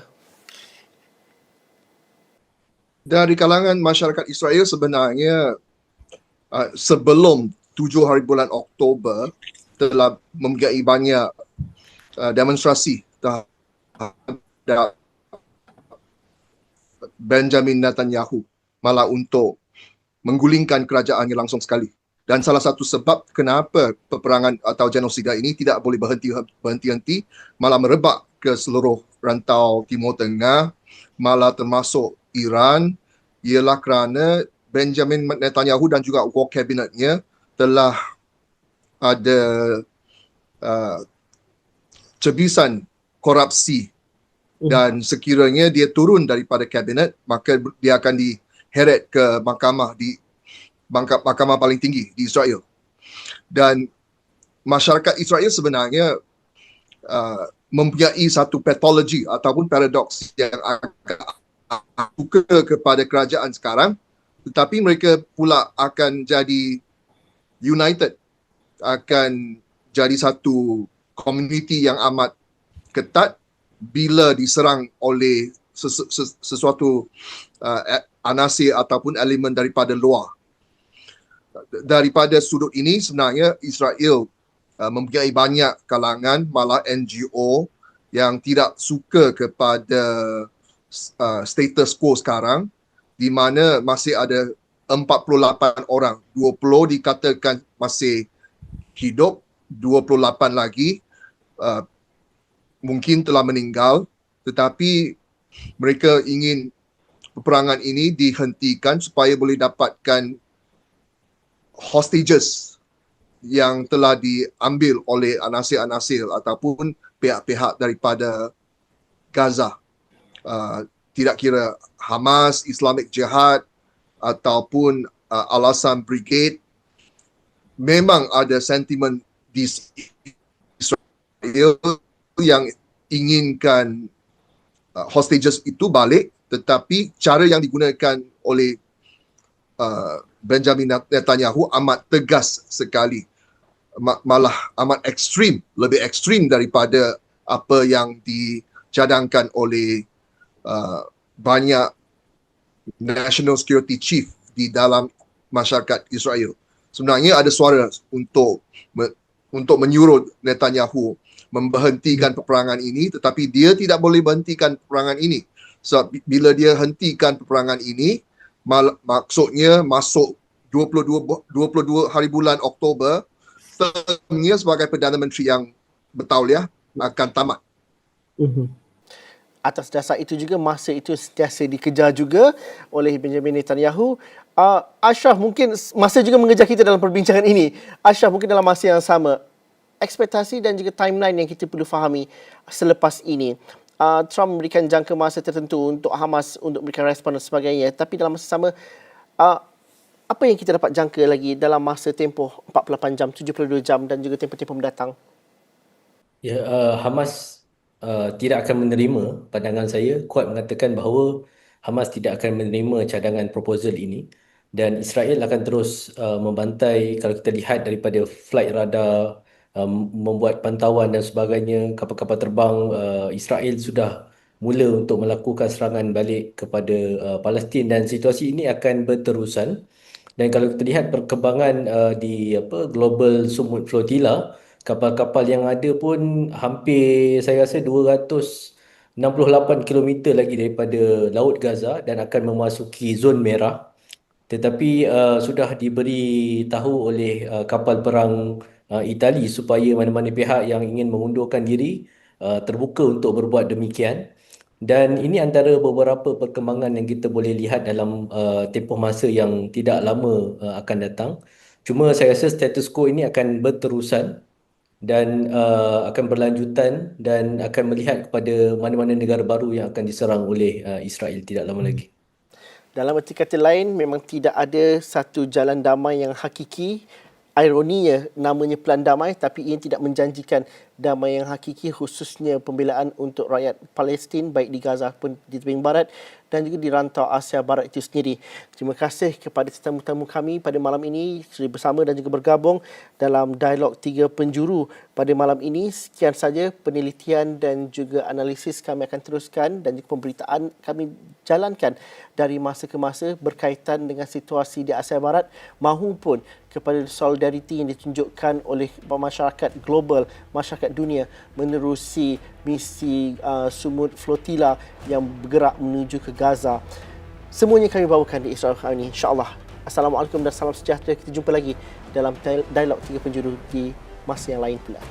Dari kalangan masyarakat Israel sebenarnya sebelum 7 hari bulan Oktober telah mempunyai banyak demonstrasi terhadap Benjamin Netanyahu, malah untuk menggulingkan kerajaannya langsung sekali. Dan salah satu sebab kenapa peperangan atau genosida ini tidak boleh berhenti-henti, malah merebak ke seluruh rantau Timur Tengah, malah termasuk Iran, ialah kerana Benjamin Netanyahu dan juga war kabinetnya telah ada cebisan korupsi, dan sekiranya dia turun daripada kabinet, maka dia akan diheret ke mahkamah paling tinggi di Israel. Dan masyarakat Israel sebenarnya mempunyai satu patologi ataupun paradoks yang agak suka kepada kerajaan sekarang, tetapi mereka pula akan jadi united, akan jadi satu komuniti yang amat ketat bila diserang oleh sesuatu anasir ataupun elemen daripada luar. Daripada sudut ini sebenarnya Israel mempunyai banyak kalangan, malah NGO yang tidak suka kepada status quo sekarang, di mana masih ada 48 orang, 20 dikatakan masih hidup, 28 lagi mungkin telah meninggal, tetapi mereka ingin peperangan ini dihentikan supaya boleh dapatkan hostages yang telah diambil oleh anasir-anasir ataupun pihak-pihak daripada Gaza. Tidak kira Hamas, Islamic Jihad ataupun Al-Qassam Brigade, memang ada sentimen di Israel yang inginkan hostages itu balik, tetapi cara yang digunakan oleh Benjamin Netanyahu amat tegas sekali, malah amat ekstrim, lebih ekstrim daripada apa yang dicadangkan oleh banyak national security chief di dalam masyarakat Israel. Sebenarnya ada suara untuk menyuruh Netanyahu memberhentikan peperangan ini, tetapi dia tidak boleh berhentikan peperangan ini. Sebab bila dia hentikan peperangan ini, maksudnya masuk 22 hari bulan Oktober, termnya sebagai Perdana Menteri yang bertauliah akan tamat. Atas dasar itu juga, masa itu sentiasa dikejar juga oleh Benjamin Netanyahu. Ashraf, mungkin masa juga mengejar kita dalam perbincangan ini. Ashraf, mungkin dalam masa yang sama, ekspektasi dan juga timeline yang kita perlu fahami selepas ini. Trump memberikan jangka masa tertentu untuk Hamas untuk memberikan respon dan sebagainya. Tapi dalam masa sama, apa yang kita dapat jangka lagi dalam masa tempoh 48 jam, 72 jam dan juga tempoh-tempoh mendatang? Ya, Hamas tidak akan menerima, pandangan saya kuat mengatakan bahawa Hamas tidak akan menerima cadangan proposal ini, dan Israel akan terus membantai. Kalau kita lihat daripada flight radar, membuat pantauan dan sebagainya, kapal-kapal terbang Israel sudah mula untuk melakukan serangan balik kepada Palestin, dan situasi ini akan berterusan. Dan kalau kita lihat perkembangan di Global Sumut Flotilla, kapal-kapal yang ada pun hampir, saya rasa 268 kilometer lagi daripada Laut Gaza dan akan memasuki zon merah. Tetapi sudah diberi tahu oleh kapal perang Itali supaya mana-mana pihak yang ingin mengundurkan diri terbuka untuk berbuat demikian. Dan ini antara beberapa perkembangan yang kita boleh lihat dalam tempoh masa yang tidak lama akan datang. Cuma saya rasa status quo ini akan berterusan dan akan berlanjutan, dan akan melihat kepada mana-mana negara baru yang akan diserang oleh Israel tidak lama lagi. Dalam erti kata lain, memang tidak ada satu jalan damai yang hakiki. Ironinya, namanya Pelan Damai, tapi ia tidak menjanjikan damai yang hakiki, khususnya pembelaan untuk rakyat Palestin, baik di Gaza pun di tebing barat dan juga di rantau Asia Barat itu sendiri. Terima kasih kepada tetamu-tetamu kami pada malam ini sudah bersama dan juga bergabung dalam dialog 3 penjuru pada malam ini. Sekian saja penelitian dan juga analisis kami akan teruskan, dan juga pemberitaan kami jalankan dari masa ke masa berkaitan dengan situasi di Asia Barat, mahupun kepada solidariti yang ditunjukkan oleh masyarakat global, masyarakat dunia menerusi misi Sumut Flotilla yang bergerak menuju ke Gaza. Semuanya kami bawakan di Israel kali ini, insya-Allah. Assalamualaikum dan salam sejahtera. Kita jumpa lagi dalam dialog 3 penjuru di masa yang lain pula.